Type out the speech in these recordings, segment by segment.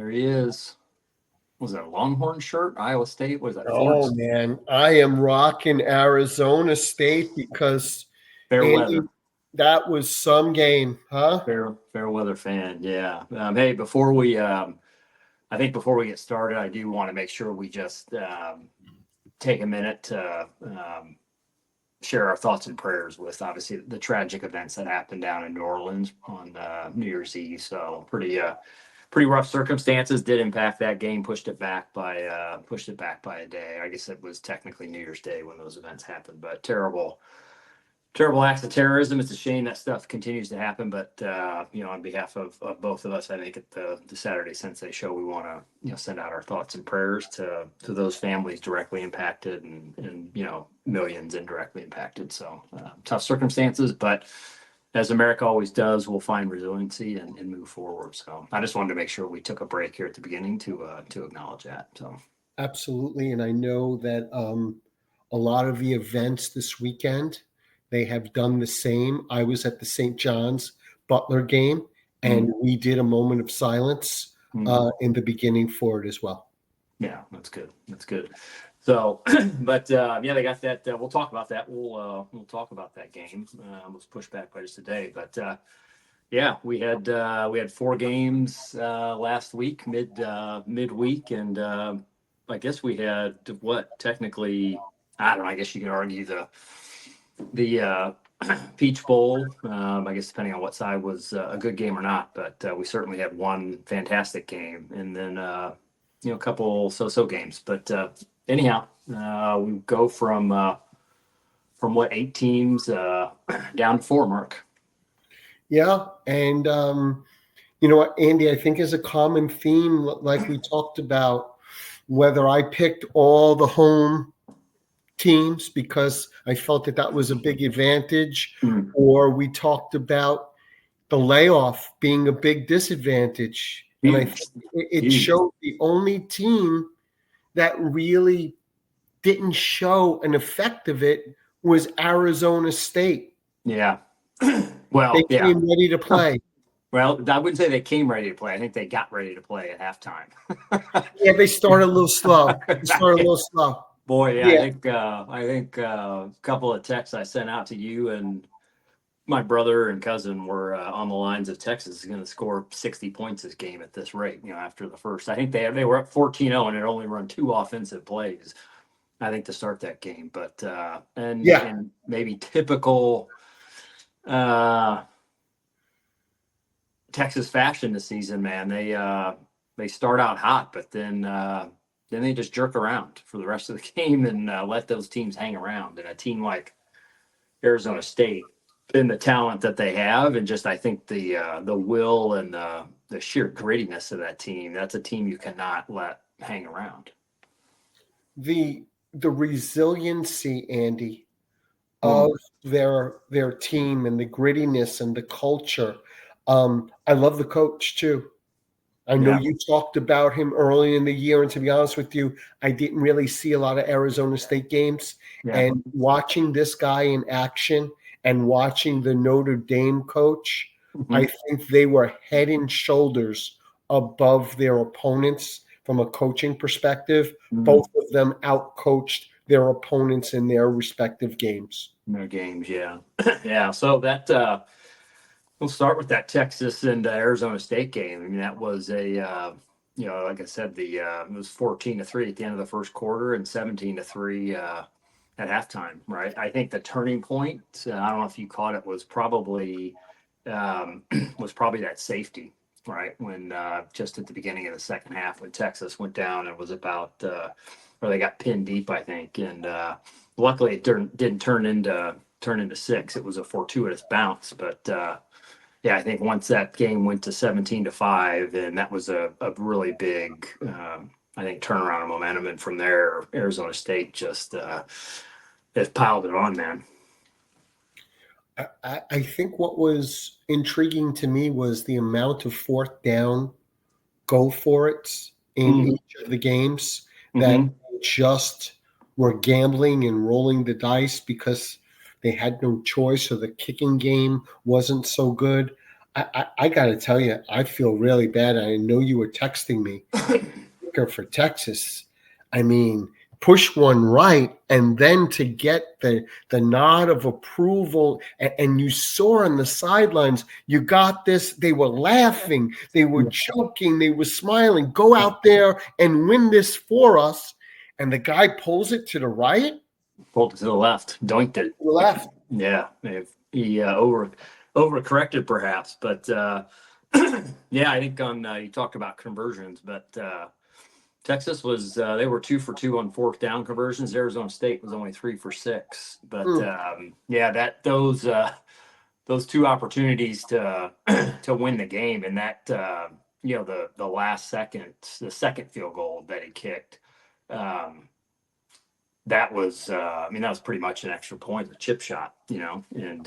There he is. Was that a Longhorn shirt? Iowa State? Was that? Oh, man. I am rocking Arizona State because, fair Andy, weather. that was some game, huh? Fair weather fan. Yeah. Hey, before we, I think before we get started, I do want to make sure we just take a minute to share our thoughts and prayers with obviously the tragic events that happened down in New Orleans on New Year's Eve. So pretty rough circumstances. Did impact that game. Pushed it back by a day. I guess it was technically New Year's Day when those events happened. But terrible acts of terrorism. It's a shame that stuff continues to happen. But on behalf of both of us, I think at the Saturday Sensei show, we want to send out our thoughts and prayers to those families directly impacted and millions indirectly impacted. So tough circumstances, but as America always does, we'll find resiliency and move forward. So I just wanted to make sure we took a break here at the beginning to acknowledge that. So Absolutely. And I know that a lot of the events this weekend, they have done the same. I was at the St. John's Butler game, and we did a moment of silence in the beginning for it as well. Yeah, that's good. So, but they got that. We'll talk about that. We'll talk about that game. Was pushed back by just a day, but we had 4 games last week, midweek, and I guess we had what technically, I don't know. I guess you could argue the Peach Bowl. I guess depending on what side was a good game or not, but we certainly had one fantastic game, and then a couple so-so games, but. Anyhow, we go from what 8 teams down to 4, Mark. Yeah, and you know what, Andy, I think is a common theme, like we talked about, whether I picked all the home teams because I felt that was a big advantage, or we talked about the layoff being a big disadvantage. And I think it showed the only team that really didn't show an effect of it was Arizona State. Yeah. Well, they came ready to play. Well, I wouldn't say they came ready to play. I think they got ready to play at halftime. Yeah, they started a little slow. Boy, yeah. I think a couple of texts I sent out to you and my brother and cousin were on the lines of Texas is going to score 60 points this game at this rate. After the first, I think they were up 14-0 and had only run 2 offensive plays, I think, to start that game. But and maybe typical Texas fashion this season, man. They start out hot, but then they just jerk around for the rest of the game and let those teams hang around. And a team like Arizona State, in the talent that they have, and just I think the will and the sheer grittiness of that team, that's a team you cannot let hang around. The resiliency, Andy, of their team and the grittiness and the culture. I love the coach too. I know you talked about him early in the year, and to be honest with you, I didn't really see a lot of Arizona State games. And watching this guy in action and watching the Notre Dame coach, I think they were head and shoulders above their opponents from a coaching perspective. Both of them outcoached their opponents in their respective games. Yeah. So that we'll start with that Texas and Arizona State game. I mean, that was a like I said, it was 14-3 at the end of the first quarter and 17-3 at halftime, right? I think the turning point, I don't know if you caught it, was probably that safety, right? When just at the beginning of the second half, when Texas went down, it was about or they got pinned deep, I think, and luckily it didn't turn into 6. It was a fortuitous bounce, but I think once that game went to 17-5, and that was a really big, I think, turnaround of momentum, and from there, Arizona State just has piled it on, man. I think what was intriguing to me was the amount of fourth down go for it in each of the games that just were gambling and rolling the dice because they had no choice, or the kicking game wasn't so good. I got to tell you, I feel really bad. I know you were texting me for Texas. I mean, push one right, and then to get the nod of approval, and you saw on the sidelines, you got this. They were laughing, they were joking, they were smiling. Go out there and win this for us. And the guy pulls it to the right, Pulled it to the left, doinked it. left. Yeah, he overcorrected perhaps, but yeah, I think on you talked about conversions, but Texas was they were 2 for 2 on fourth down conversions. Arizona State was only 3 for 6, but yeah, that those two opportunities to to win the game, and that the last second, the second field goal that he kicked. That was, I mean, that was pretty much an extra point, a chip shot, and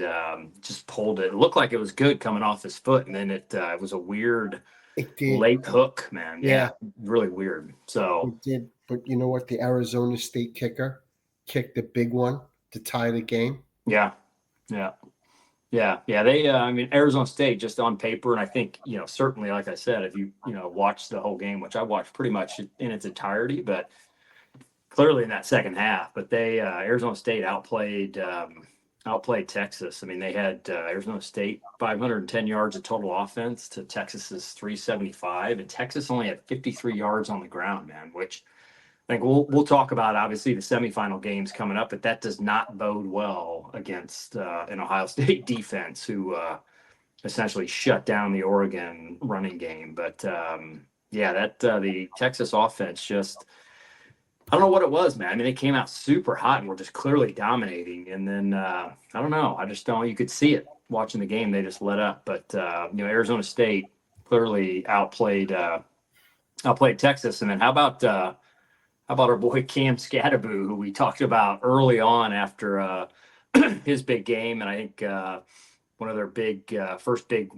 just pulled it. It looked like it was good coming off his foot, and then it was a weird It did. late hook, man. Yeah, really weird. So It did. But you know what? The Arizona State kicker kicked the big one to tie the game. yeah, yeah, yeah. They, I mean, Arizona State just on paper, and I think certainly, like I said, if you watch the whole game, which I watched pretty much in its entirety, but clearly in that second half, but they Arizona State outplayed Texas. I mean, they had Arizona State 510 yards of total offense to Texas's 375, and Texas only had 53 yards on the ground, man. Which I think we'll talk about obviously the semifinal games coming up, but that does not bode well against an Ohio State defense who essentially shut down the Oregon running game. But yeah, that the Texas offense just. I don't know what it was, man. I mean, they came out super hot and were just clearly dominating. And then I don't know. I just don't. You could see it watching the game. They just let up. But Arizona State clearly outplayed Texas. And then how about our boy Cam Scatteraboo, who we talked about early on after his big game, and I think one of their big first big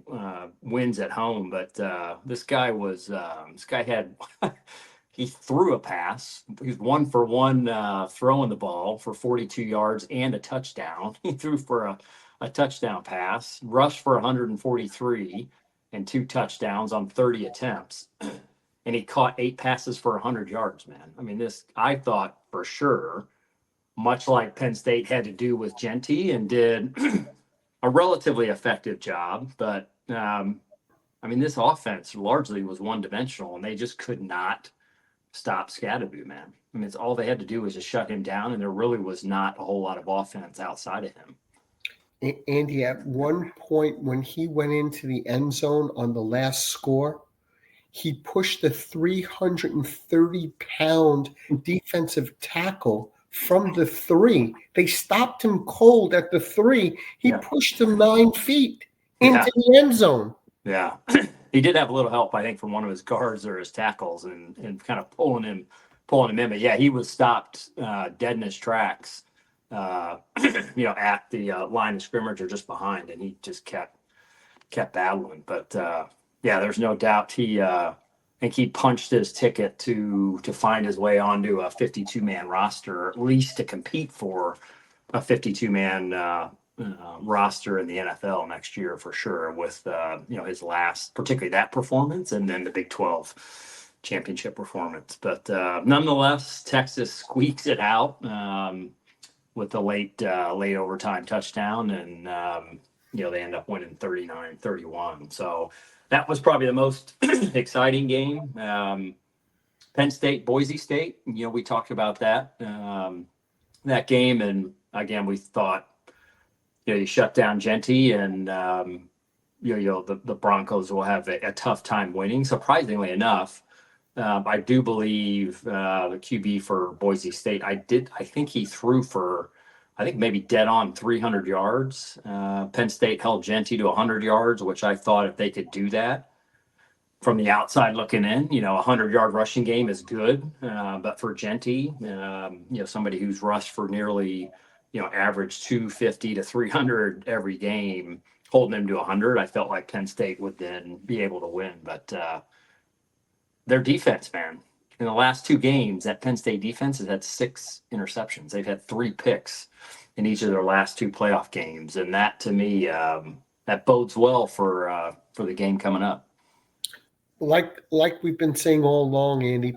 wins at home. But this guy had. He threw a pass. He was 1 for 1 throwing the ball for 42 yards and a touchdown. He threw for a touchdown pass, rushed for 143 and 2 touchdowns on 30 attempts. And he caught 8 passes for 100 yards, man. I mean, this, I thought for sure, much like Penn State had to do with Genty, and did a relatively effective job. But, I mean, this offense largely was one-dimensional, and they just could not stop Scatteraboo, man. I mean, it's all they had to do was just shut him down, and there really was not a whole lot of offense outside of him. Andy, at one point when he went into the end zone on the last score, he pushed the 330-pound defensive tackle from the 3. They stopped him cold at the 3. He pushed him 9 feet into the end zone. Yeah. He did have a little help, I think, from one of his guards or his tackles, and kind of pulling him in. But yeah, he was stopped dead in his tracks, at the line of scrimmage or just behind, and he just kept battling. But yeah, there's no doubt I think he punched his ticket to find his way onto a 52-man roster, or at least to compete for a 52-man roster in the NFL next year for sure, with his last, particularly that performance, and then the Big 12 championship performance. But nonetheless, Texas squeaks it out with the late overtime touchdown, and they end up winning 39-31. So that was probably the most exciting game. Penn State, Boise State, we talked about that game, and again, we thought you shut down Genty, and the Broncos will have a tough time winning. Surprisingly enough, I do believe the QB for Boise State, I think he threw for, I think maybe dead on 300 yards. Penn State held Genty to 100 yards, which I thought if they could do that from the outside looking in, a 100-yard rushing game is good. But for Genty, somebody who's rushed for nearly average 250 to 300 every game, holding him to 100, I felt like Penn State would then be able to win. But their defense, man, in the last 2 games, that Penn State defense has had 6 interceptions. They've had 3 picks in each of their last 2 playoff games. And that, to me, that bodes well for the game coming up. Like we've been saying all along, Andy,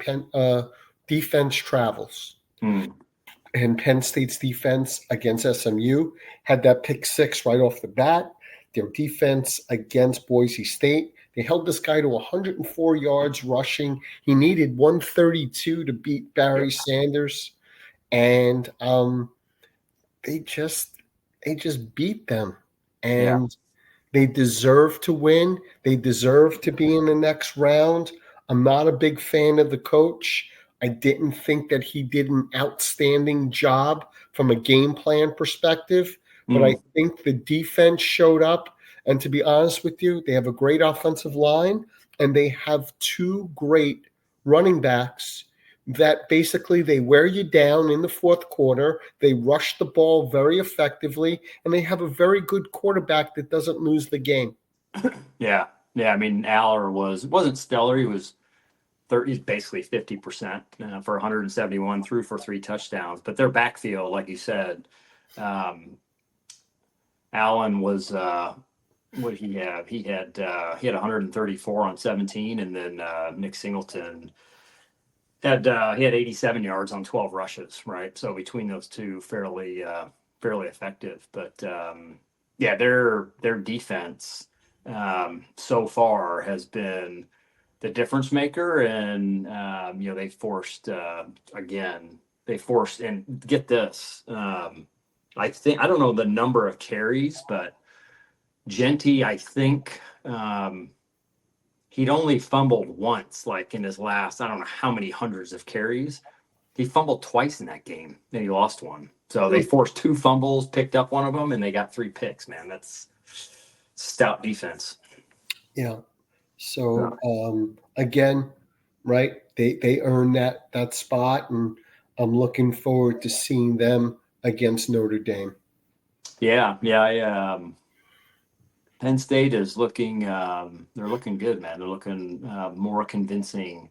defense travels. And Penn State's defense against SMU had that pick six right off the bat. Their defense against Boise State, they held this guy to 104 yards rushing. He needed 132 to beat Barry Sanders, and they just beat them, Yeah. and they deserve to win. They deserve to be in the next round. I'm not a big fan of the coach. I didn't think that he did an outstanding job from a game plan perspective, but I think the defense showed up. And to be honest with you, they have a great offensive line and they have two great running backs that basically they wear you down in the fourth quarter. They rush the ball very effectively, and they have a very good quarterback that doesn't lose the game. Yeah. I mean, Aller wasn't stellar. He was he's basically 50% for 171, threw for 3 touchdowns. But their backfield, like you said, Allen was what did he have? He had 134 on 17, and then Nick Singleton had 87 yards on 12 rushes, right? So between those two, fairly effective. But their defense so far has been the difference maker, and they forced and get this. I don't know the number of carries, but Genty, I think he'd only fumbled once, like in his last, I don't know how many hundreds of carries. He fumbled twice in that game, and he lost one. So they forced 2 fumbles, picked up one of them, and they got 3 picks. Man, that's stout defense. Yeah. So again, right? They earned that spot, and I'm looking forward to seeing them against Notre Dame. Yeah. Penn State is looking. They're looking good, man. They're looking more convincing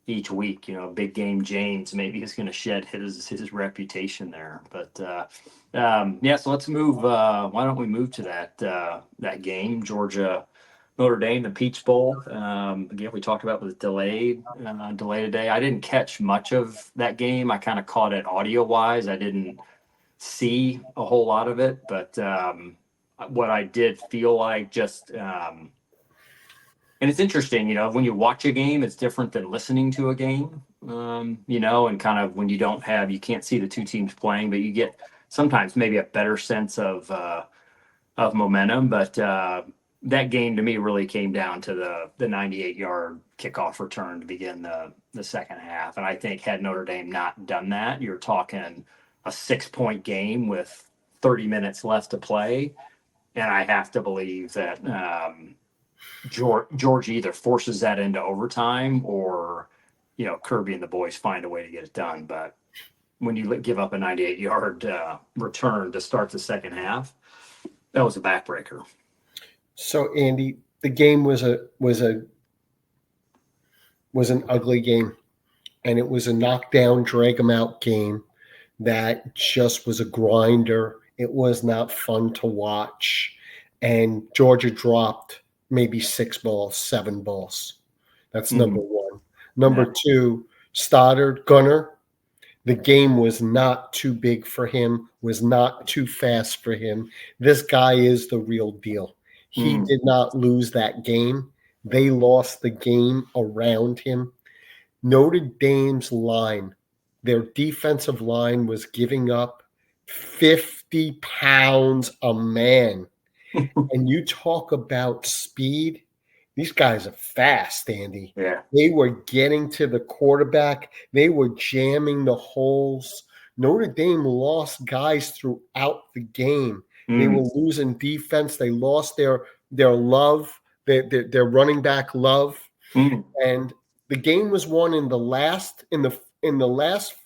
each week. Big game James maybe is going to shed his reputation there. But so let's move. Why don't we move to that game, Georgia Notre Dame, the Peach Bowl. Again, we talked about with delay today. I didn't catch much of that game. I kind of caught it audio wise. I didn't see a whole lot of it, but what I did feel like just and it's interesting, when you watch a game, it's different than listening to a game, and kind of when you can't see the 2 teams playing, but you get sometimes maybe a better sense of momentum. But that game to me really came down to the 98-yard kickoff return to begin the second half. And I think had Notre Dame not done that, you're talking a 6-point game with 30 minutes left to play. And I have to believe that Georgia either forces that into overtime or, Kirby and the boys find a way to get it done. But when you give up a 98-yard return to start the second half, that was a backbreaker. So Andy, the game was an ugly game, and it was a knockdown, drag 'em out game that just was a grinder. It was not fun to watch, and Georgia dropped maybe 6 balls, 7 balls. That's number one. Number two, Stoddard, Gunner. The game was not too big for him, was not too fast for him. This guy is the real deal. He did not lose that game. They lost the game around him. Notre Dame's line, their defensive line was giving up 50 pounds a man. And you talk about speed. These guys are fast, Andy. Yeah. They were getting to the quarterback. They were jamming the holes. Notre Dame lost guys throughout the game. They were losing defense. They lost their love, their running back love. And the game was won in the last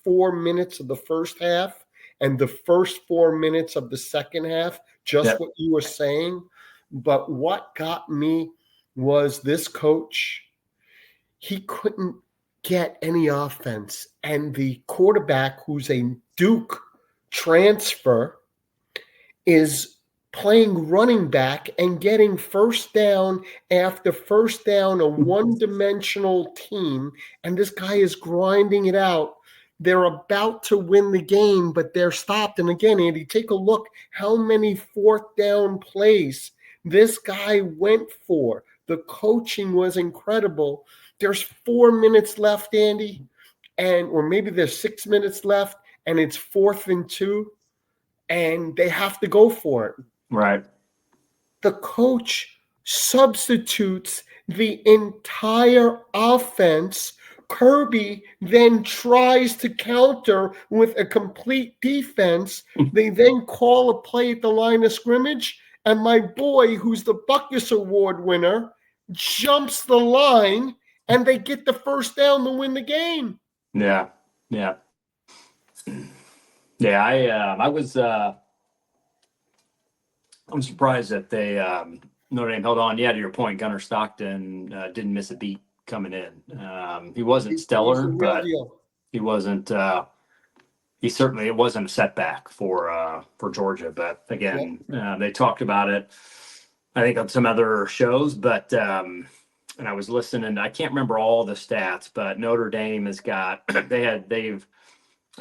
4 minutes of the first half and the first 4 minutes of the second half, just what you were saying. But what got me was this coach, he couldn't get any offense. And the quarterback, who's a Duke transfer, is playing running back and getting first down after first down, a one-dimensional team, and this guy is grinding it out. They're about to win the game, but they're stopped. And again, Andy, take a look how many fourth down plays this guy went for. The coaching was incredible. There's 4 minutes left, Andy, or maybe there's 6 minutes left, and it's 4th and 2, and they have to go for it. Right. The coach substitutes the entire offense. Kirby then tries to counter with a complete defense. They then call a play at the line of scrimmage, and my boy, who's the Buckus Award winner, jumps the line, and they get the first down to win the game. Yeah. Yeah. Yeah. I'm surprised that they Notre Dame held on. Yeah, to your point, Gunnar Stockton didn't miss a beat coming in. He wasn't stellar, but he wasn't. He certainly, it wasn't a setback for Georgia. But again, they talked about it, I think, on some other shows. But and I was listening. I can't remember all the stats, but Notre Dame has got.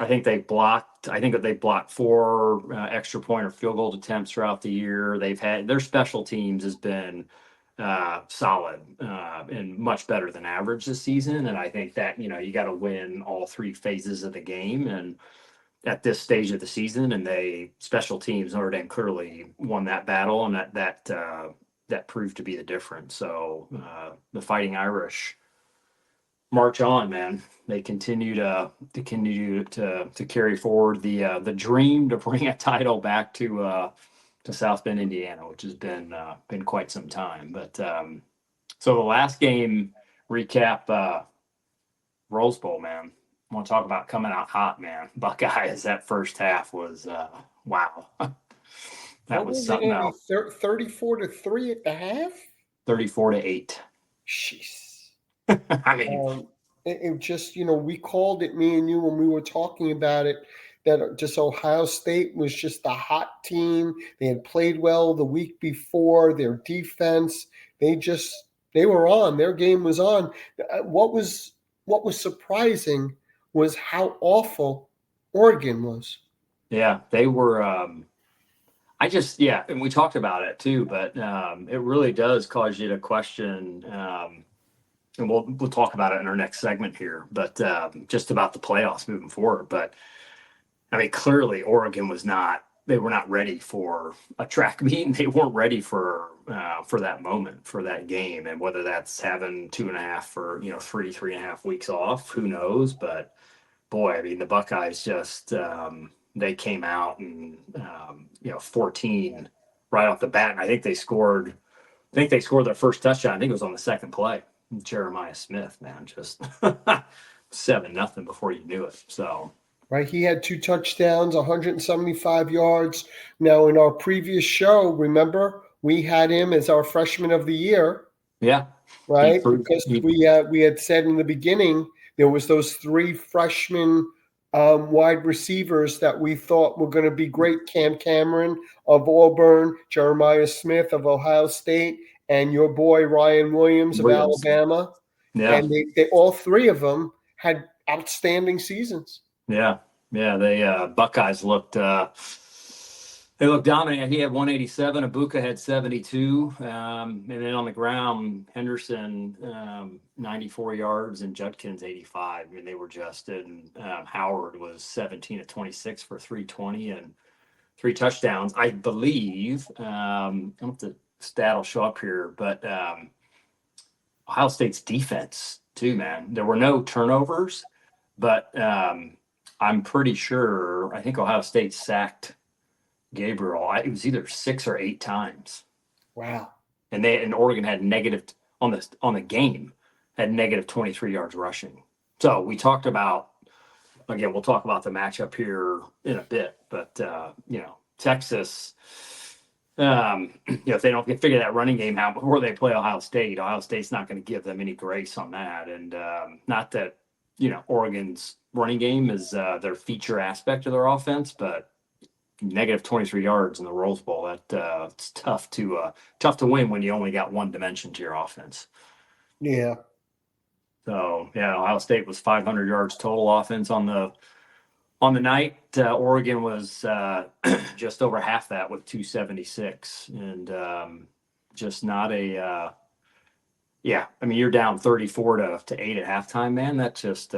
I think they blocked 4 extra point or field goal attempts throughout the year. They've had their special teams has been solid and much better than average this season. And I think that, you got to win all 3 phases of the game. And at this stage of the season, and special teams, Notre Dame clearly won that battle, and that proved to be the difference. So the Fighting Irish march on, man. They continue to carry forward the dream to bring a title back to South Bend, Indiana, which has been quite some time. But so the last game recap, Rose Bowl, man. I want to talk about coming out hot, man. Buckeyes, that first half was wow. That was something else. 34-3 at the half. 34-8. Jeez. I mean, it just, we called it, me and you, when we were talking about it, that just Ohio State was just a hot team. They had played well the week before. Their defense, they were on. Their game was on. What was surprising was how awful Oregon was. Yeah, they were. And we talked about it too, but it really does cause you to question. And we'll talk about it in our next segment here, but just about the playoffs moving forward. But I mean, clearly Oregon they were not ready for a track meet. They weren't ready for that moment, for that game. And whether that's having 2.5 or, 3.5 weeks off, who knows? But boy, I mean, the Buckeyes just, they came out and, 14 right off the bat. And I think they scored their first touchdown. I think it was on the second play. Jeremiah Smith, man, just 7-0 before you knew it. So, right, he had 2 touchdowns, 175 yards. Now, in our previous show, remember, we had him as our freshman of the year. Yeah, right, because we had said in the beginning there was those 3 freshman wide receivers that we thought were going to be great: Cam Cameron of Auburn, Jeremiah Smith of Ohio State, and your boy Ryan Williams of Alabama. Yeah. And they all 3 of them had outstanding seasons. Yeah. They Buckeyes looked dominant. He had 187. Ibuka had 72. And then on the ground, Henderson 94 yards and Judkins 85. I mean, they were just. And Howard was 17 of 26 for 320 and 3 touchdowns. I believe. I don't know if the stat will show up here, but Ohio State's defense too, man. There were no turnovers, but I'm pretty sure, I think Ohio State sacked Gabriel. It was either 6 or 8 times. Wow. And Oregon had negative on the game, had negative 23 yards rushing. So we talked about, again, we'll talk about the matchup here in a bit, but Texas, if they don't figure that running game out before they play Ohio State's not going to give them any grace on that. And not that, Oregon's running game is their feature aspect of their offense, but negative 23 yards in the Rose Bowl. That it's tough to win when you only got one dimension to your offense. Yeah. So yeah, Ohio State was 500 yards total offense on the night. Oregon was just over half that with 276, and just not a. Yeah, I mean, you're down 34 to 8 at halftime, man. That just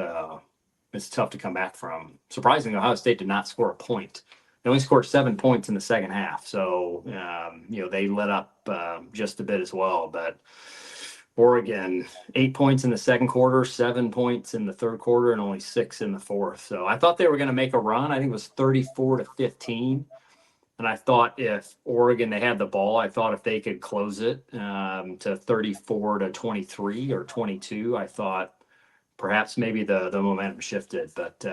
it's tough to come back from. Surprisingly, Ohio State did not score a point. They only scored 7 points in the second half, so they let up just a bit as well. But Oregon, 8 points in the second quarter, 7 points in the third quarter, and only 6 in the fourth. So I thought they were going to make a run. I think it was 34 to 15. And I thought if Oregon, they had the ball, I thought if they could close it to 34 to 23 or 22, I thought perhaps maybe the momentum shifted. But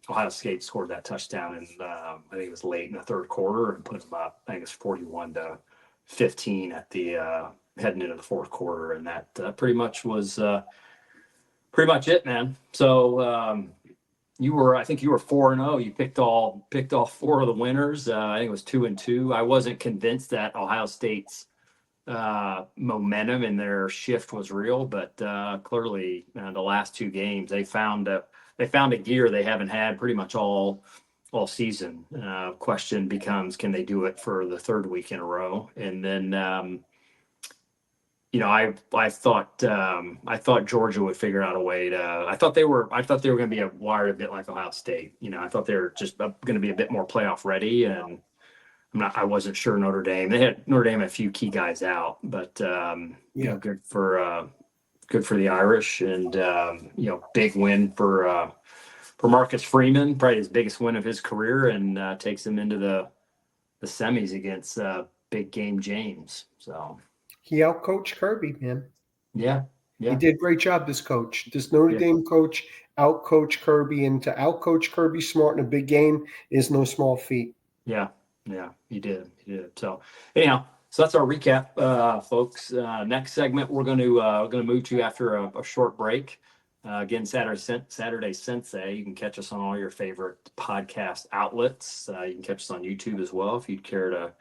Ohio State scored that touchdown, and I think it was late in the third quarter and put them up. I think it's 41 to 15 at the heading into the fourth quarter, and that pretty much was pretty much it, man. So. I think you were 4-0. You picked all 4 of the winners. I think it was 2-2. I wasn't convinced that Ohio State's momentum and their shift was real, but clearly the last 2 games they found a gear they haven't had pretty much all season. Question becomes, can they do it for the third week in a row? And then I thought Georgia would figure out a way to. I thought they were going to be wired a bit like Ohio State. I thought they were just going to be a bit more playoff ready, and I wasn't sure Notre Dame. Notre Dame had a few key guys out, but good for the Irish, and big win for Marcus Freeman, probably his biggest win of his career, and takes him into the semis against big game James. So. He outcoached Kirby, man. Yeah. He did a great job, this coach. This Notre Dame coach outcoached Kirby, and to outcoach Kirby Smart in a big game is no small feat. Yeah, he did. So anyhow, so that's our recap, folks. Next segment we're going to move to after a short break. Again, Saturday Sensei. You can catch us on all your favorite podcast outlets. You can catch us on YouTube as well if you'd care to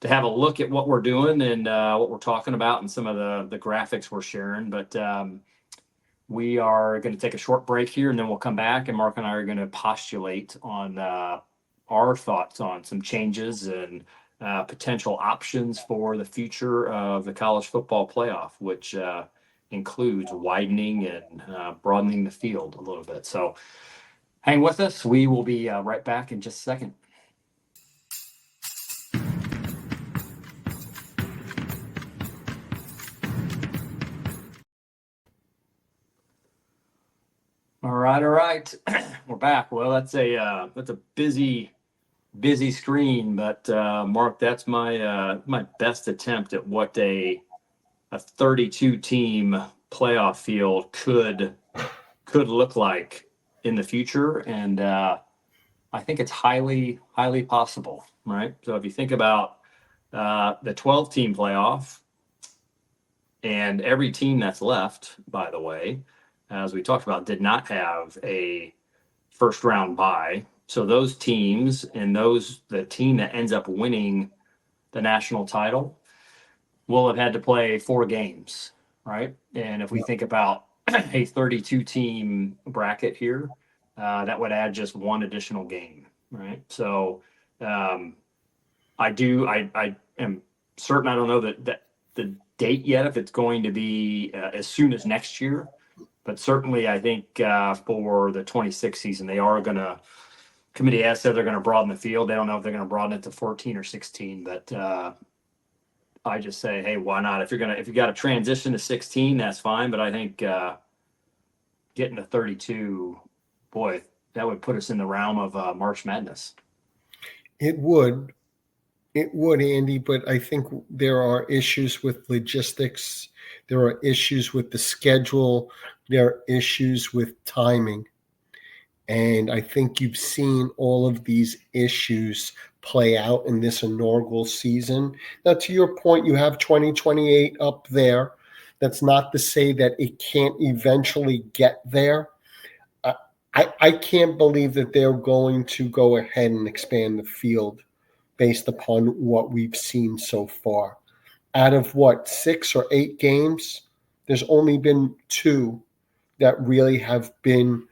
have a look at what we're doing and what we're talking about and some of the graphics we're sharing. But we are going to take a short break here, and then we'll come back, and Mark and I are going to postulate on our thoughts on some changes and potential options for the future of the college football playoff, which includes widening and broadening the field a little bit. So hang with us. We will be right back in just a second. All right. We're back. Well, that's a busy screen, but Mark, that's my best attempt at what a 32 team playoff field could look like in the future, and I think it's highly possible, right? So if you think about the 12 team playoff, and every team that's left, by the way, as we talked about, did not have a first round bye. So those teams and the team that ends up winning the national title will have had to play 4 games, right? And if we think about a 32 team bracket here, that would add just 1 additional game, right? So I am certain, I don't know that the date yet, if it's going to be as soon as next year. But certainly, I think for the 26 season, committee has said they're going to broaden the field. They don't know if they're going to broaden it to 14 or 16. But I just say, hey, why not? If you got to transition to 16, that's fine. But I think getting to 32, boy, that would put us in the realm of March Madness. It would, Andy. But I think there are issues with logistics. There are issues with the schedule. There are issues with timing. And I think you've seen all of these issues play out in this inaugural season. Now, to your point, you have 2028 up there. That's not to say that it can't eventually get there. I can't believe that they're going to go ahead and expand the field based upon what we've seen so far. Out of what, 6 or 8 games, there's only been 2 that really have been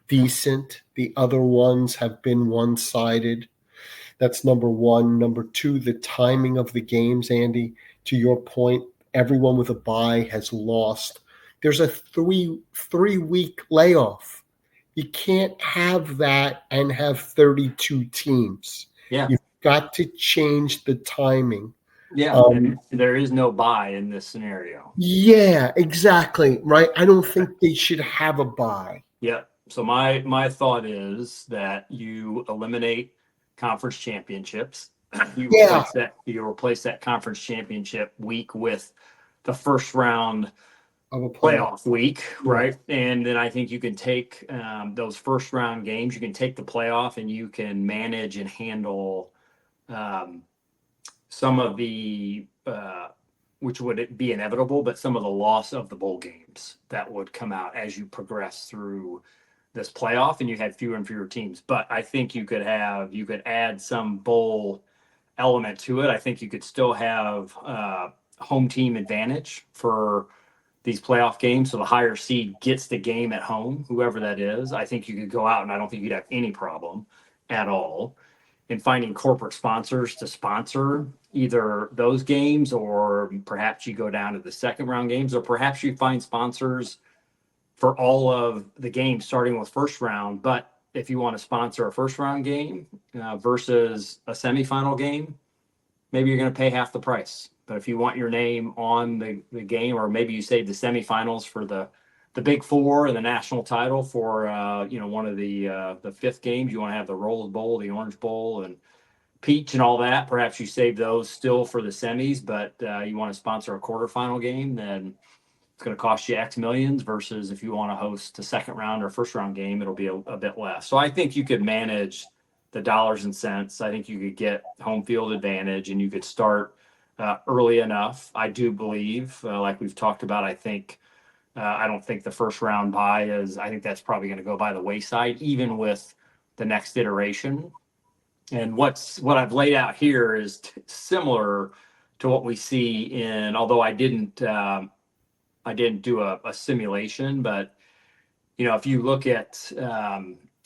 decent. The other ones have been one-sided. That's number one. Number two, the timing of the games, Andy. To your point, everyone with a bye has lost. There's a three-week layoff. You can't have that and have 32 teams. Yeah. You've got to change the timing. Yeah. And there is no bye in this scenario. Yeah, exactly. Right. I don't think they should have a bye. Yeah. So my thought is that you eliminate conference championships. Yeah. You replace that conference championship week with the first round Of a playoff week, right? And then I think you can take those first round games, you can take the playoff, and you can manage and handle some of the which would be inevitable, but some of the loss of the bowl games that would come out as you progress through this playoff, and you had fewer and fewer teams. But I think you could add some bowl element to it. I think you could still have home team advantage for these playoff games. So the higher seed gets the game at home, whoever that is. I think you could go out, and I don't think you'd have any problem at all in finding corporate sponsors to sponsor either those games, or perhaps you go down to the second round games, or perhaps you find sponsors for all of the games starting with first round. But if you want to sponsor a first round game versus a semifinal game, maybe you're going to pay half the price. But if you want your name on the game, or maybe you save the semifinals for the Big Four and the national title for one of the fifth games, you want to have the Rose Bowl, the Orange Bowl, and Peach and all that. Perhaps you save those still for the semis, but you want to sponsor a quarterfinal game, then it's going to cost you X millions, versus if you want to host a second round or first round game, it'll be a bit less. So I think you could manage the dollars and cents. I think you could get home field advantage, and you could start early enough. I do believe, like we've talked about, I don't think the first round bye I think that's probably going to go by the wayside, even with the next iteration. And what I've laid out here is similar to what we see although I didn't do a simulation, but if you look at,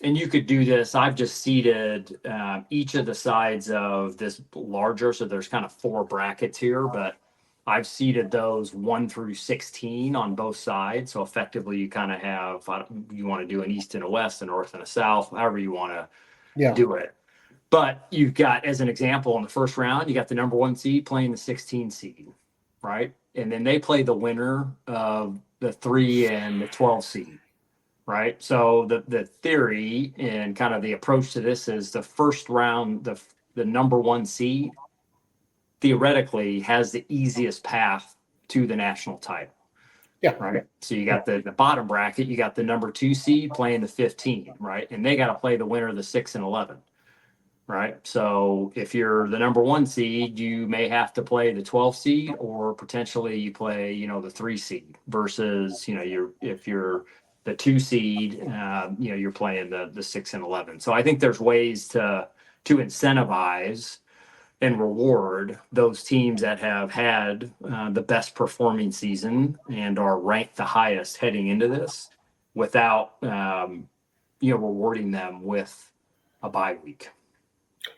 and you could do this, I've just seeded each of the sides of this larger, so there's kind of 4 brackets here, but I've seeded those 1 through 16 on both sides. So effectively you kind of have, you want to do an East and a West, a North and a South, however you want to do it. But you've got, as an example, in the first round, you got the number 1 seed playing the 16 seed, right? And then they play the winner of the 3 and the 12 seed, right? So the theory and kind of the approach to this is the first round, the number 1 seed theoretically has the easiest path to the national title. Yeah. Right. So you got the bottom bracket, you got the number 2 seed playing the 15, right? And they got to play the winner of the 6 and 11. Right. So if you're the number 1 seed, you may have to play the 12 seed, or potentially you play, the 3 seed versus, if you're the 2 seed, you're playing the 6 and 11. So I think there's ways to incentivize and reward those teams that have had the best performing season and are ranked the highest heading into this, without, rewarding them with a bye week.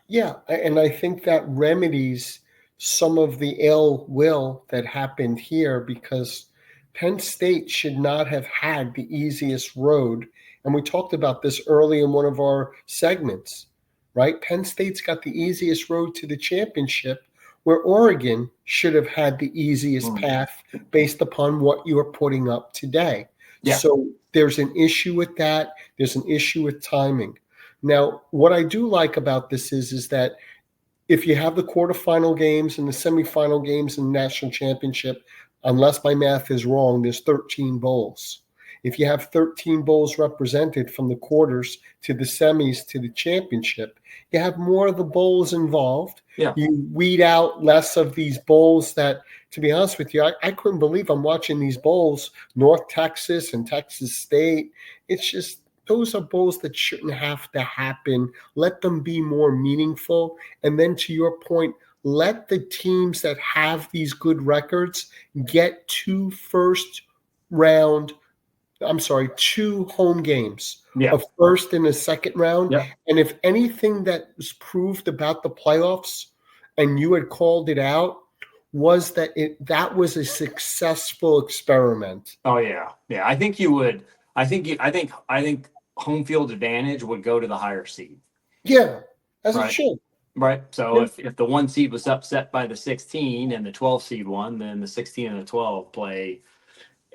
Yeah, and I think that remedies some of the ill will that happened here, because Penn State should not have had the easiest road. And we talked about this early in one of our segments, right? Penn State's got the easiest road to the championship, where Oregon should have had the easiest path based upon what you are putting up today. Yeah. So there's an issue with that. There's an issue with timing. Now, what I do like about this is that if you have the quarterfinal games and the semifinal games and the national championship, unless my math is wrong, there's 13 bowls. If you have 13 bowls represented from the quarters to the semis to the championship, you have more of the bowls involved. Yeah. You weed out less of these bowls that, to be honest with you, I couldn't believe I'm watching these bowls, North Texas and Texas State. It's just, those are bowls that shouldn't have to happen. Let them be more meaningful. And then to your point, let the teams that have these good records get round two home games, Yeah. a first and a second round. Yep. And if anything that was proved about the playoffs, and you had called it out, was that was a successful experiment. Oh yeah. Yeah. I think you would. I think home field advantage would go to the higher seed. Yeah, as it Right. should. Right. So Yeah. if the 1 seed was upset by the 16 and the 12 seed won, then the 16 and the 12 play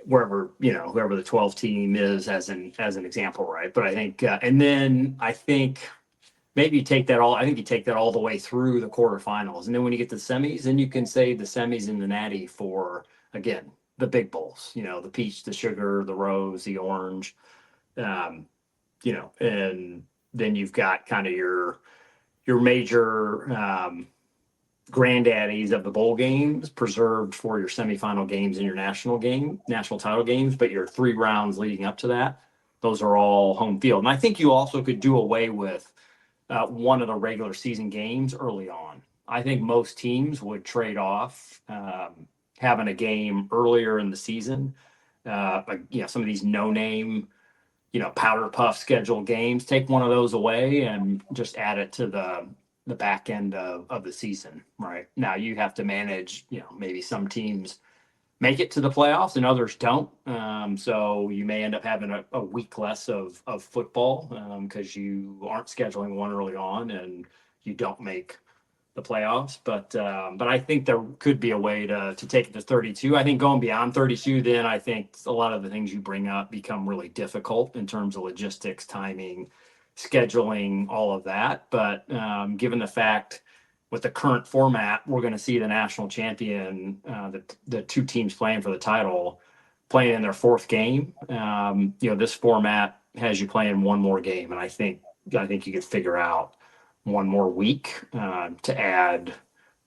wherever, whoever the 12 team is as an example, right? But I think and then I think maybe you take that all. I think you take that all the way through the quarterfinals, and then when you get to the semis, then you can save the semis and the natty for again the big bowls. The peach, the sugar, the rose, the orange. Um, and then you've got kind of your major granddaddies of the bowl games preserved for your semifinal games and your national title games, but your 3 rounds leading up to that, those are all home field. And I think you also could do away with one of the regular season games early on. I think most teams would trade off having a game earlier in the season. Some of these no-name, powder puff schedule games, take one of those away and just add it to the back end of the season. Right now, you have to manage. Maybe some teams make it to the playoffs and others don't. So you may end up having a week less of football because you aren't scheduling one early on and you don't make the playoffs. But I think there could be a way to take it to 32. I think going beyond 32, then I think a lot of the things you bring up become really difficult in terms of logistics, timing, scheduling, all of that. But given the fact with the current format, we're going to see the national champion, the 2 teams playing for the title, playing in their 4th game. This format has you playing one more game, and I think you could figure out one more week to add,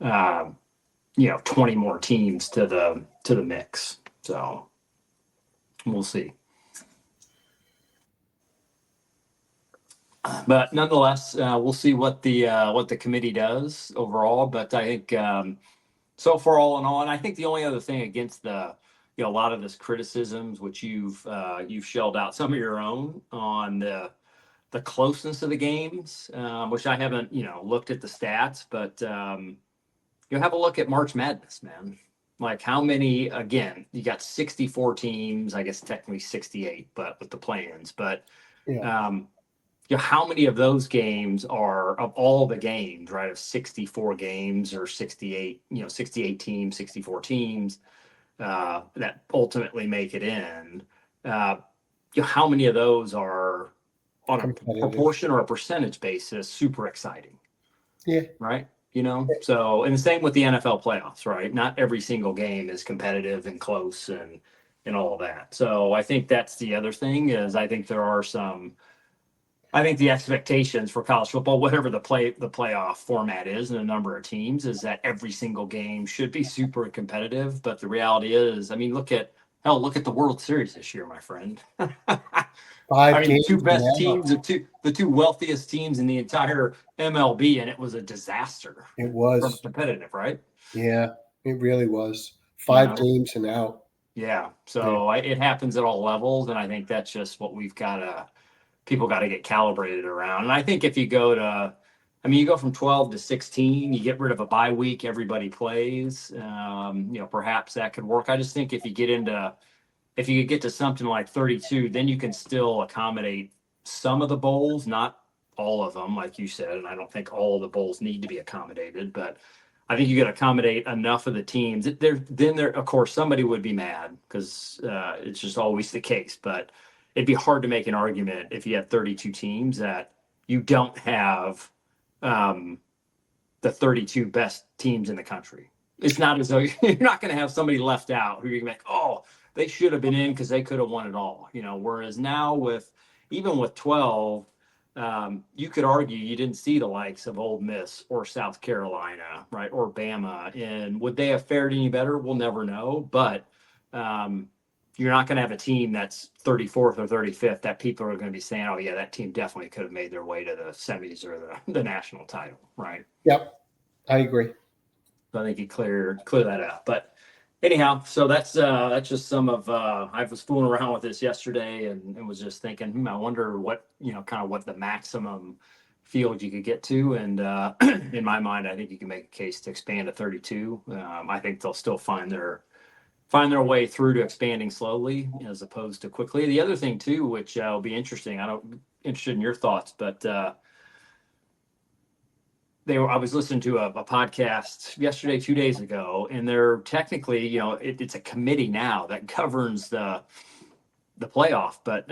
20 more teams to the mix. So we'll see. But nonetheless, we'll see what the committee does overall. But I think so far, all in all, and I think the only other thing against a lot of this criticisms, which you've shelled out some of your own on the closeness of the games, which I haven't looked at the stats, but have a look at March Madness, man. Like how many? Again, you got 64 teams. I guess technically 68, but with the play-ins. But Yeah. how many of those games are of all the games, right? Of 64 games or 68, 68 teams, 64 teams that ultimately make it in. How many of those are on a Competitive. proportion or a percentage basis super exciting? Yeah. Right. So, and the same with the NFL playoffs, right? Not every single game is competitive and close and all of that. So I think that's the other thing is I think the expectations for college football, whatever the playoff format is and the number of teams, is that every single game should be super competitive. But the reality is, I mean, look at the World Series this year, my friend. I 5 mean, the games 2 best now. teams, the two wealthiest teams in the entire MLB, and it was a disaster It from was. competitive, right? Yeah, it really was. You 5 know, games and out. yeah. Yeah. So it happens at all levels, and I think that's just what people got to get calibrated around. And I think if you go to, I mean, you go from 12 to 16, you get rid of a bye week, everybody plays. Perhaps that could work. I just think if you could get to something like 32, then you can still accommodate some of the bowls, not all of them, like you said. And I don't think all of the bowls need to be accommodated, but I think you could accommodate enough of the teams. Of course, somebody would be mad because it's just always the case. But it'd be hard to make an argument if you had 32 teams that you don't have um, the 32 best teams in the country. It's not as though you're not going to have somebody left out who you're going to be like, oh, they should have been in because they could have won it all. Whereas now even with 12, you could argue you didn't see the likes of Ole Miss or South Carolina, right, or Bama. And would they have fared any better? We'll never know. But you're not going to have a team that's 34th or 35th that people are going to be saying, oh yeah, that team definitely could have made their way to the semis or the national title, right? Yep, I agree. So I think you clear that out. But anyhow, so that's just some of I was fooling around with this yesterday and was just thinking, I wonder what kind of what the maximum field you could get to. And in my mind, I think you can make a case to expand to 32. I think they'll still find their way through to expanding slowly as opposed to quickly. The other thing too, which will be interesting, interested in your thoughts, but I was listening to a podcast yesterday, 2 days ago, and they're technically, it's a committee now that governs the playoff, but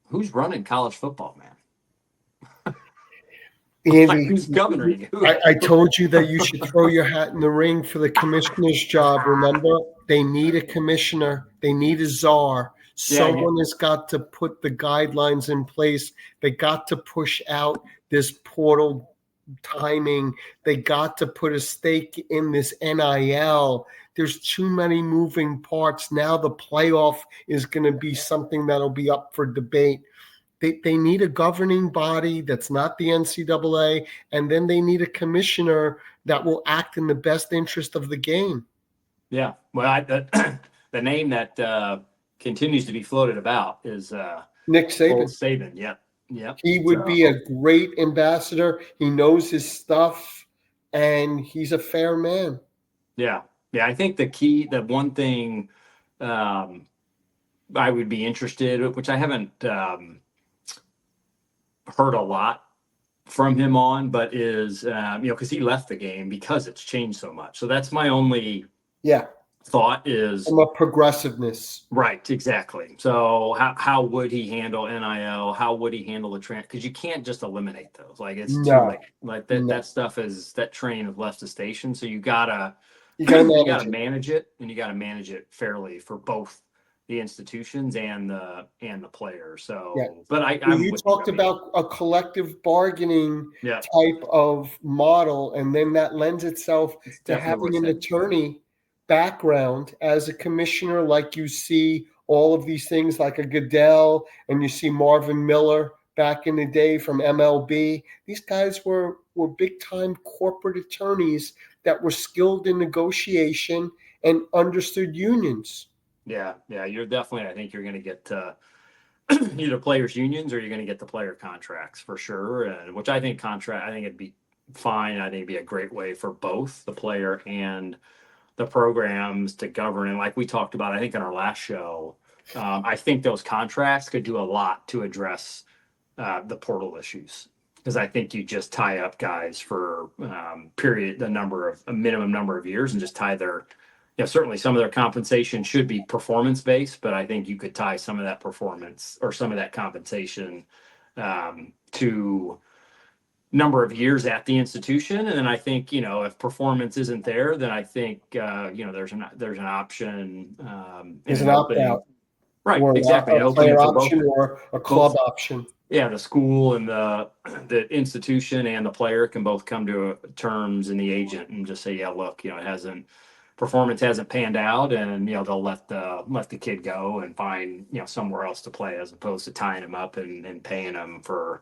who's running college football, man? Andy, who's governing it? I told you that you should throw your hat in the ring for the commissioner's job. Remember, they need a commissioner. They need a czar. Someone has got to put the guidelines in place. They got to push out this portal timing. They got to put a stake in this NIL. There's too many moving parts. Now the playoff is going to be something that'll be up for debate. They need a governing body that's not the NCAA, and then they need a commissioner that will act in the best interest of the game. Yeah. Well, the name that continues to be floated about is Nick Saban. Saban. Yep. Yep. He would be a great ambassador. He knows his stuff, and he's a fair man. Yeah. Yeah. I think the one thing I would be interested, which I haven't heard a lot from him on, but is because he left the game because it's changed so much. So that's my only thought is from a progressiveness. Right, exactly. So how would he handle NIL? How would he handle the train? Because you can't just eliminate those. Like it's too late. Like that stuff that train has left the station. So you gotta manage it, and you gotta manage it fairly for both the institutions and the players. So, but you talked about a collective bargaining type of model, and then that lends itself to having an attorney background as a commissioner, like you see all of these things like a Goodell, and you see Marvin Miller back in the day from MLB. These guys were big time corporate attorneys that were skilled in negotiation and understood unions. Yeah, you're definitely. I think you're going to get either players' unions or you're going to get the player contracts for sure. And which I think it'd be fine. I think it'd be a great way for both the player and the programs to govern. And like we talked about, I think in our last show, I think those contracts could do a lot to address the portal issues. Because I think you just tie up guys for a minimum number of years and just tie their. Certainly some of their compensation should be performance based, but I think you could tie some of that performance or some of that compensation to number of years at the institution. And then I think, if performance isn't there, then I think, there's an option. There's an opt out. Right. Or exactly. A player option or a club option. Yeah. The school and the institution and the player can both come to terms, and the agent, and just say, yeah, look, performance hasn't panned out, and they'll let the kid go and find somewhere else to play, as opposed to tying him up and paying him for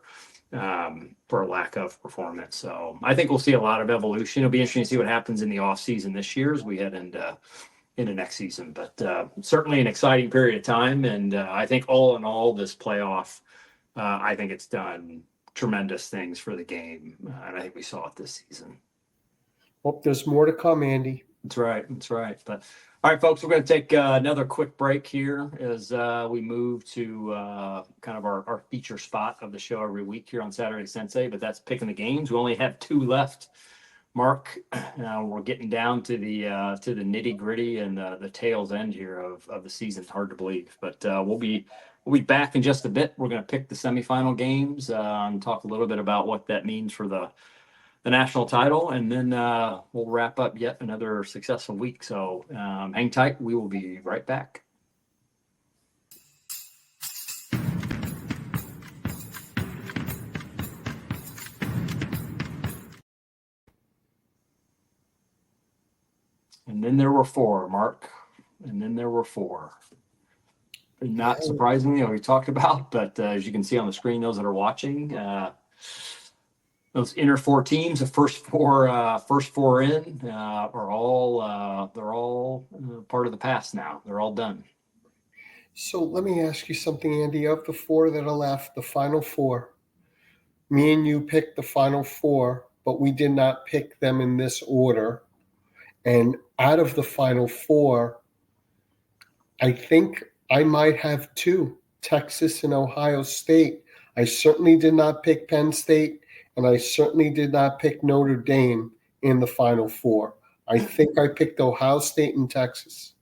a lack of performance. So I think we'll see a lot of evolution. It'll be interesting to see what happens in the off season this year as we head into next season. But certainly an exciting period of time, and I think all in all, this playoff, I think it's done tremendous things for the game, and I think we saw it this season. Hope there's more to come, Andy. That's right. But all right, folks, we're going to take another quick break here as we move to kind of our feature spot of the show every week here on Saturday Sensei, but that's picking the games. We only have 2 left, Mark. We're getting down to the nitty gritty and the tail's end here of the season. Hard to believe, but we'll be back in just a bit. We're going to pick the semifinal games and talk a little bit about what that means for the national title, and then we'll wrap up yet another successful week. So hang tight. We will be right back. And then there were 4, Mark. And then there were 4. not surprisingly, we talked about, but as you can see on the screen, those that are watching, those inner four teams, the first four in, are all they're all part of the past now. They're all done. So let me ask you something, Andy. Of the four that are left, the final four, me and you picked the final four, but we did not pick them in this order. And out of the final four, I think I might have two, Texas and Ohio State. I certainly did not pick Penn State, and I certainly did not pick Notre Dame in the final four. I think I picked Ohio State and Texas.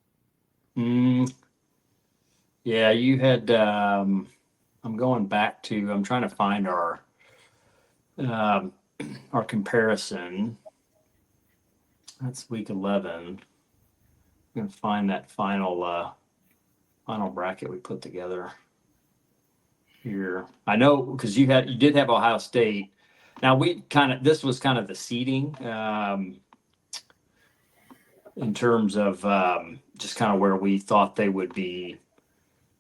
Yeah, you had. I'm going back to. I'm trying to find um, our comparison. That's week 11. I'm gonna find that final bracket we put together here. I know because you did have Ohio State. Now this was kind of the seeding in terms of just kind of where we thought they would be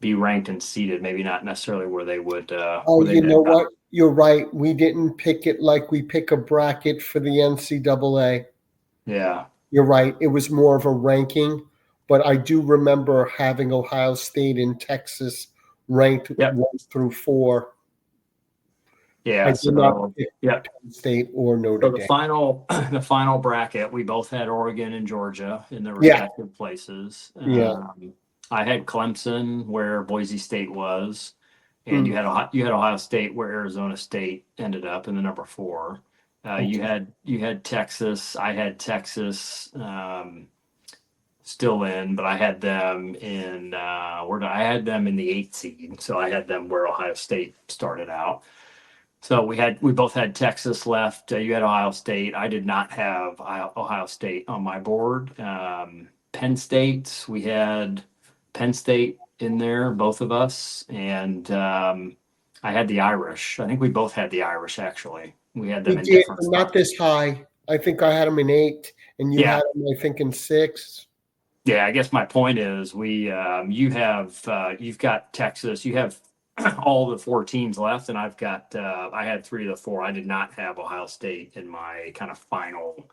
ranked and seated. Maybe not necessarily where they would. Oh, you know what? You're right. We didn't pick it like we pick a bracket for the NCAA. Yeah. You're right. It was more of a ranking, but I do remember having Ohio State and Texas ranked 1 through 4. Yeah. I did not pick Yep. Penn State or Notre So Dame. the final bracket, we both had Oregon and Georgia in their respective places. Yeah. I had Clemson where Boise State was, and you had Ohio State where Arizona State ended up in the number 4. You had Texas. I had Texas still in, but I had them in I had them in the 8th seed, so I had them where Ohio State started out. So we both had Texas left. You had Ohio State. I did not have Ohio State on my board. Penn State, we had Penn State in there, both of us, and I had the Irish. I think we both had the Irish actually. We had them in different spots. Not this high. I think I had them in 8, and you had them, I think, in 6. Yeah, I guess my point is you've got Texas, you have all the 4 teams left, and I had 3 of the 4. I did not have Ohio State in my kind of final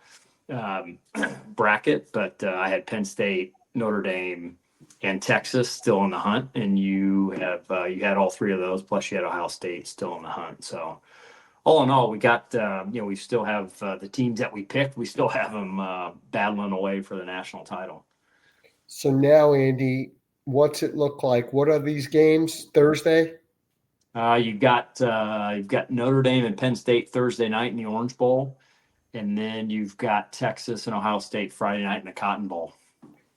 bracket, but I had Penn State, Notre Dame, and Texas still in the hunt, and you had all 3 of those, plus you had Ohio State still in the hunt. So all in all, we got we still have the teams that we picked. We still have them battling away for the national title. So now, Andy, what's it look like? What are these games Thursday? You've got Notre Dame and Penn State Thursday night in the Orange Bowl, and then you've got Texas and Ohio State Friday night in the Cotton Bowl.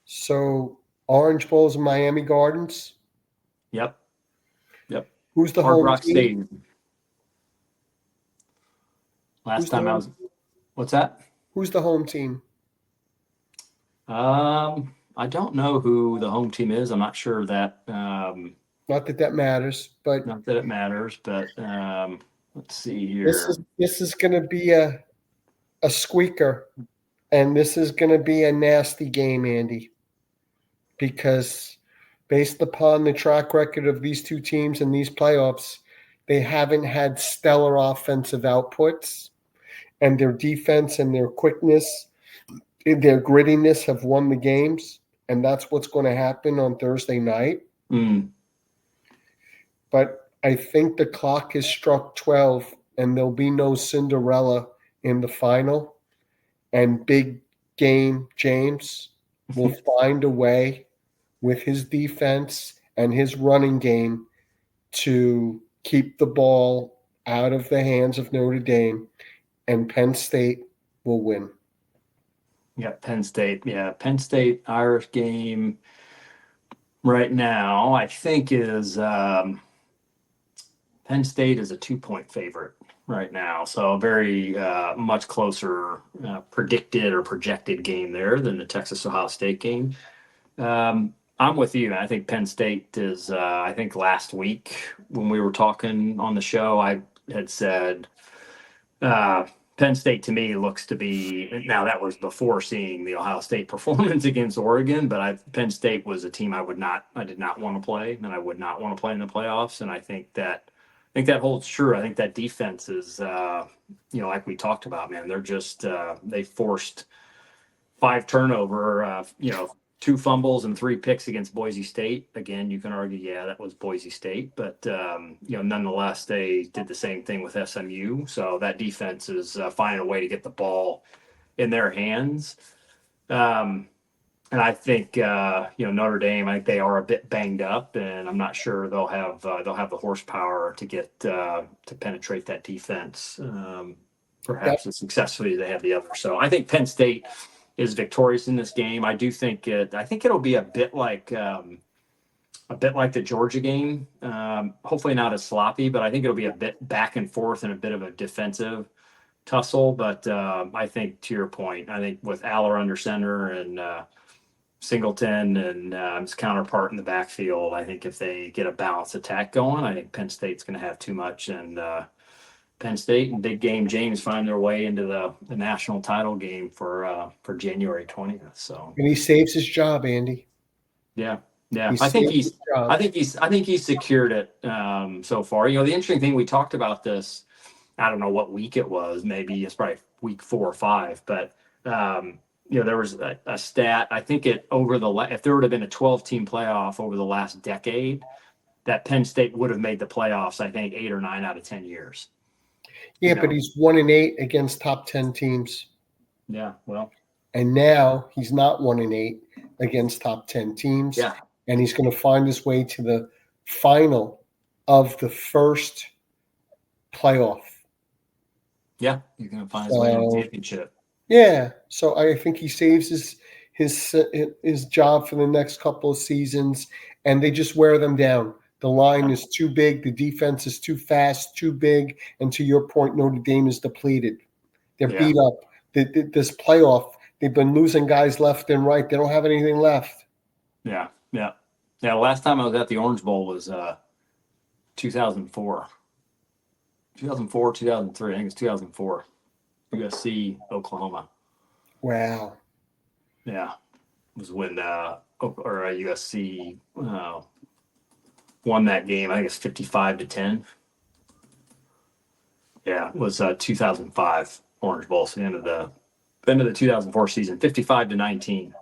So Orange Bowl's in Miami Gardens. Yep. Who's the Hard home Rock team? Stadium. What's that? Who's the home team? I don't know who the home team is. I'm not sure that. Not that matters, but not that it matters. But let's see here. This is going to be a squeaker, and this is going to be a nasty game, Andy, because based upon the track record of these two teams in these playoffs, they haven't had stellar offensive outputs, and their defense and their quickness, their grittiness have won the games, and that's what's going to happen on Thursday night. But I think the clock has struck 12, and there'll be no Cinderella in the final. And big game James will find a way with his defense and his running game to keep the ball out of the hands of Notre Dame, and Penn State will win. Yeah, Penn State. Yeah, Penn State Irish game right now, I think is Penn State is a 2-point favorite right now. So a very much closer predicted or projected game there than the Texas Ohio State game. I'm with you. I think Penn State is, I think last week when we were talking on the show, I had said Penn Penn State to me looks to be, now that was before seeing the Ohio State performance against Oregon, but Penn State was a team I did not want to play, and I would not want to play in the playoffs. And I think that holds true. I think that defense is, like we talked about, man, they're just, they forced 5 turnover, 2 fumbles and 3 picks against Boise State. Again, you can argue, yeah, that was Boise State, but nonetheless, they did the same thing with SMU. So that defense is finding a way to get the ball in their hands. And I think Notre Dame, I think they are a bit banged up, and I'm not sure they'll have the horsepower to get to penetrate that defense, perhaps as successfully as they have the other. So I think Penn State is victorious in this game. I do think it'll be a bit like the Georgia game. Hopefully not as sloppy, but I think it'll be a bit back and forth and a bit of a defensive tussle. But I think, to your point, I think with Aller under center and Singleton and his counterpart in the backfield, I think if they get a balanced attack going, I think Penn State's going to have too much. And Penn State and big game James find their way into the national title game for January 20th. So, and he saves his job, Andy. Yeah. I think he's secured it so far. The interesting thing, we talked about this, I don't know what week it was, maybe it's probably week 4 or 5, but there was a stat. I think if there would have been a 12-team playoff over the last decade, that Penn State would have made the playoffs, I think 8 or 9 out of 10 years. Yeah, but he's 1-8 against top 10 teams. Yeah, well. And now he's not 1-8 against top 10 teams. Yeah. And he's going to find his way to the final of the first playoff. Yeah, you're going to find his way to the championship. Yeah, so I think he saves his job for the next couple of seasons, and they just wear them down. The line is too big. The defense is too fast, too big. And to your point, Notre Dame is depleted. They're beat up. This playoff, they've been losing guys left and right. They don't have anything left. Yeah. The last time I was at the Orange Bowl was 2004. 2004, 2003. I think it's 2004. USC, Oklahoma. Wow. Yeah. It was when USC won that game. I think it's 55-10. Yeah, it was 2005 Orange Bowl. So the end of the 2004 season, 55-19.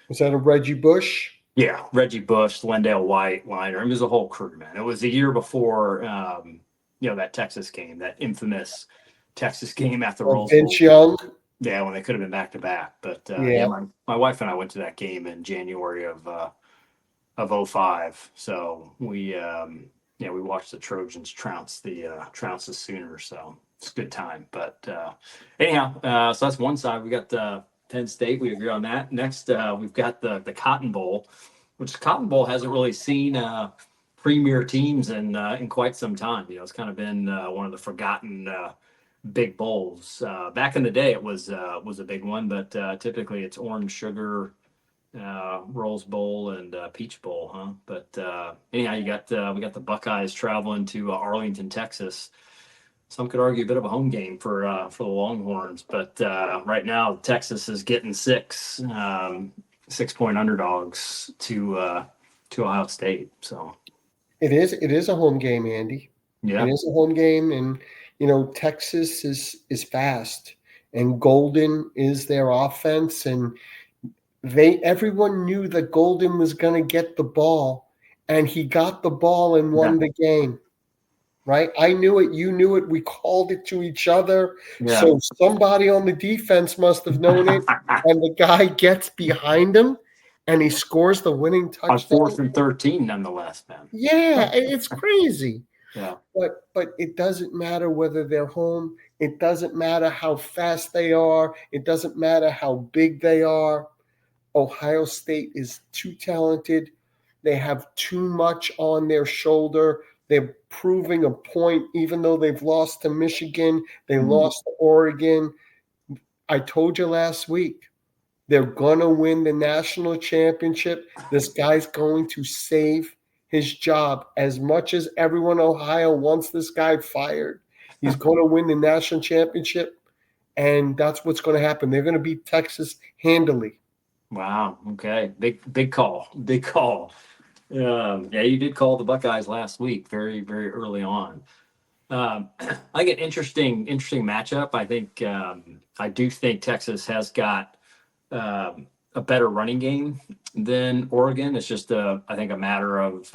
Was that a Reggie Bush? Yeah, Reggie Bush, Lendale White, Liner. It was a whole crew, man. It was the year before, that Texas game, that infamous Texas game at the Rose Bowl. Vince Young. Yeah, when they could have been back to back. But my wife and I went to that game in January of 2005. So we watched the Trojans trounce the Sooners. So it's a good time. But anyhow, so that's one side. We got Penn State. We agree on that. Next, we've got the Cotton Bowl, which the Cotton Bowl hasn't really seen premier teams in quite some time. It's kind of been one of the forgotten big bowls. Back in the day, it was a big one, but typically it's Orange Sugar, Rose Bowl, and Peach Bowl, huh? But anyhow, we got the Buckeyes traveling to Arlington, Texas. Some could argue a bit of a home game for the Longhorns, but right now Texas is getting 6-point underdogs to Ohio State. So it is a home game, Andy. Yeah, it is a home game, and Texas is fast, and Golden is their offense, and everyone knew that Golden was going to get the ball, and he got the ball and won the game. Right? I knew it. You knew it. We called it to each other. Yeah. So somebody on the defense must have known it. And the guy gets behind him and he scores the winning touchdown. On 4th and 13, nonetheless, man. Yeah, it's crazy. Yeah. But it doesn't matter whether they're home. It doesn't matter how fast they are. It doesn't matter how big they are. Ohio State is too talented. They have too much on their shoulder. They're proving a point, even though they've lost to Michigan. They lost to Oregon. I told you last week, they're going to win the national championship. This guy's going to save his job. As much as everyone in Ohio wants this guy fired, he's going to win the national championship. and that's what's going to happen. They're going to beat Texas handily. Wow. Okay. Big call. Big call. Yeah, you did call the Buckeyes last week, very, very early on. I get interesting matchup. I do think Texas has got a better running game than Oregon. It's just I think a matter of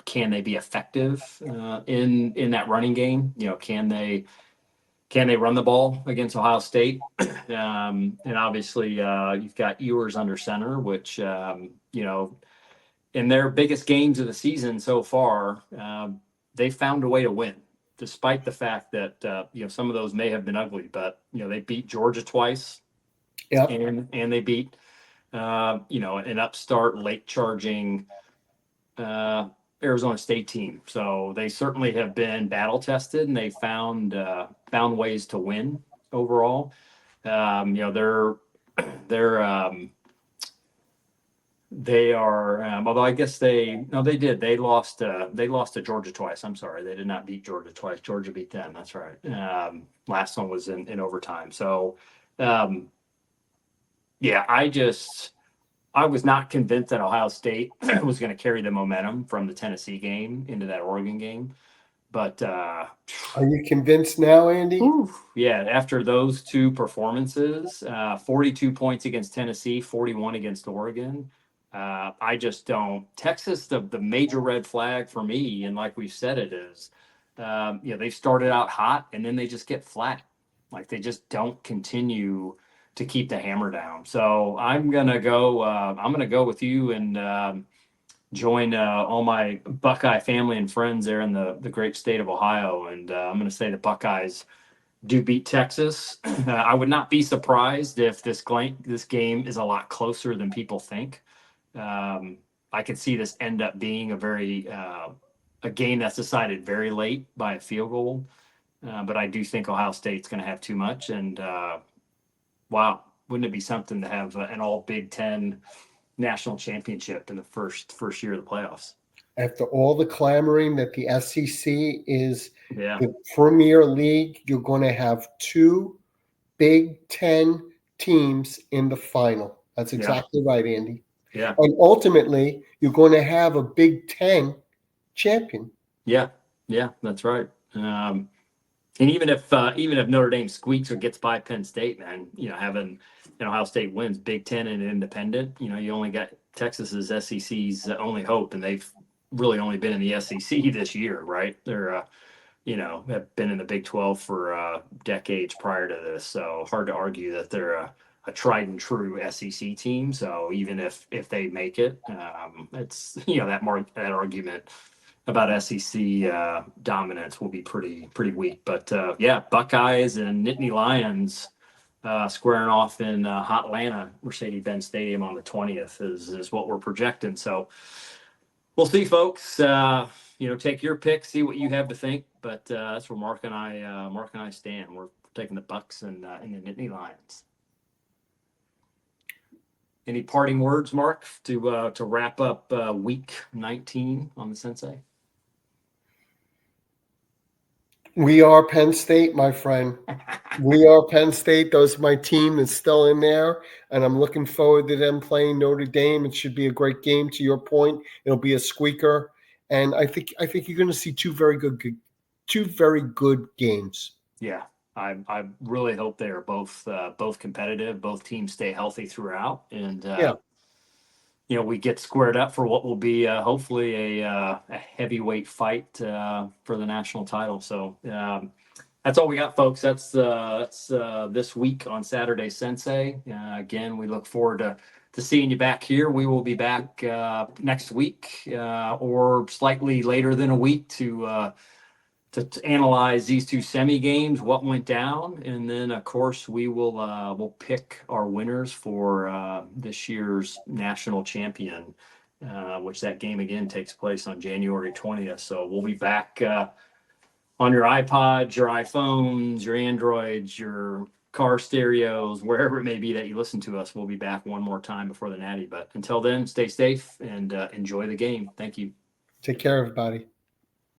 can they be effective in that running game? Can they run the ball against Ohio State? And obviously you've got Ewers under center, which in their biggest games of the season so far, they found a way to win, despite the fact that some of those may have been ugly. But they beat Georgia twice, Yep. and they beat an upstart, late charging Arizona State team. So they certainly have been battle tested, and they found ways to win overall. They're they are, although I guess they did. They lost to Georgia twice. I'm sorry, they did not beat Georgia twice. Georgia beat them. That's right. Last one was in overtime. So, yeah, I was not convinced that Ohio State was going to carry the momentum from the Tennessee game into that Oregon game. But Are you convinced now, Andy? yeah, after those two performances, 42 points against Tennessee, 41 against Oregon. I just don't. Texas, the major red flag for me, and like we've said, it is, they started out hot and then they just get flat. Like they just don't continue to keep the hammer down. So I'm gonna go. I'm gonna go with you and join all my Buckeye family and friends there in the great state of Ohio, and I'm gonna say the Buckeyes do beat Texas. I would not be surprised if this game is a lot closer than people think. I could see this end up being a game that's decided very late by a field goal. But I do think Ohio State's going to have too much. And wow, wouldn't it be something to have an all Big Ten national championship in the first year of the playoffs? After all the clamoring that the SEC is Yeah. the Premier League, you're going to have two Big Ten teams in the final. That's exactly right, Andy. Yeah. And ultimately, you're going to have a Big Ten champion. Yeah. Yeah. That's right. And even if Notre Dame squeaks or gets by Penn State, man, having Ohio State wins Big Ten and independent, you only got Texas's SEC's only hope, and they've really only been in the SEC this year, right? They're have been in the Big 12 for decades prior to this, so hard to argue that they're a tried and true SEC team. So even if they make it, it's that argument about SEC dominance will be pretty weak. But yeah, Buckeyes and Nittany Lions squaring off in hot Atlanta, Mercedes-Benz Stadium on the 20th is what we're projecting. So we'll see, folks. Take your pick, see what you have to think. But that's where Mark and I stand. We're taking the Bucks and the Nittany Lions. Any parting words, Mark, to wrap up week 19 on the Sensei? We are Penn State, my friend. We are Penn State. Those my team is still in there, and I'm looking forward to them playing Notre Dame. It should be a great game. To your point, it'll be a squeaker, and I think you're going to see two very good games. Yeah, I really hope they are both competitive. Both teams stay healthy throughout, and we get squared up for what will be hopefully a heavyweight fight for the national title. So that's all we got, folks. That's this week on Saturday Sensei. Again, we look forward to seeing you back here. We will be back next week or slightly later than a week to analyze these two semi games, what went down, and then of course we'll pick our winners for this year's national champion, which that game again takes place on January 20th. So we'll be back on your iPods, your iPhones, your Androids, your car stereos, wherever it may be that you listen to us. We'll be back one more time before the Natty. But until then, stay safe and enjoy the game. Thank you. Take care, everybody.